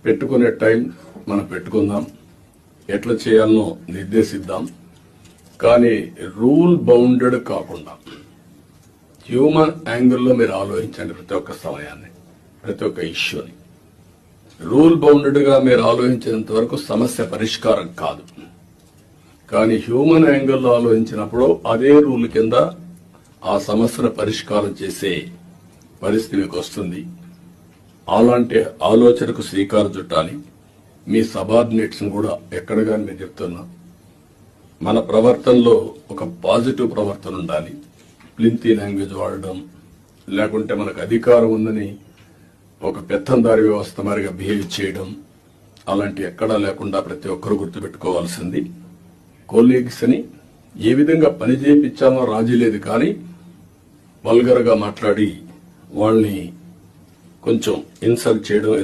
పెట్టుకునే టైం మనం పెట్టుకుందాం, ఎట్లా చేయాలనో నిర్దేశిద్దాం. కానీ రూల్ బౌండెడ్ కాకుండా హ్యూమన్ యాంగిల్లో మీరు ఆలోచించండి. ప్రతి ఒక్క సమయాన్ని, ప్రతి ఒక్క ఇష్యూని రూల్ బౌండెడ్ గా మీరు ఆలోచించేంత వరకు సమస్య పరిష్కారం కాదు. కానీ హ్యూమన్ యాంగిల్లో ఆలోచించినప్పుడు అదే రూల్ కింద ఆ సమస్యను పరిష్కారం చేసే పరిస్థితి మీకు వస్తుంది. అలాంటి ఆలోచనకు శ్రీకారం చుట్టాలి. మీ సబార్డినేట్స్ కూడా ఎక్కడ కానీ నేను చెప్తున్నా, మన ప్రవర్తనలో ఒక పాజిటివ్ ప్రవర్తన ఉండాలి. ప్లింతీ లాంగ్వేజ్ వాడడం, లేకుంటే మనకు అధికారం ఉందని ఒక పెత్తందారి వ్యవస్థ మారిగా బిహేవ్ చేయడం, అలాంటి ఎక్కడా లేకుండా ప్రతి ఒక్కరూ గుర్తుపెట్టుకోవాల్సింది. కొలీగ్స్ ని ఏ విధంగా పని చేయించామో రాజీ లేదు, కానీ వల్గర్ గా మాట్లాడి వాళ్ళని కొంచెం ఇన్సల్ట్ చేయడం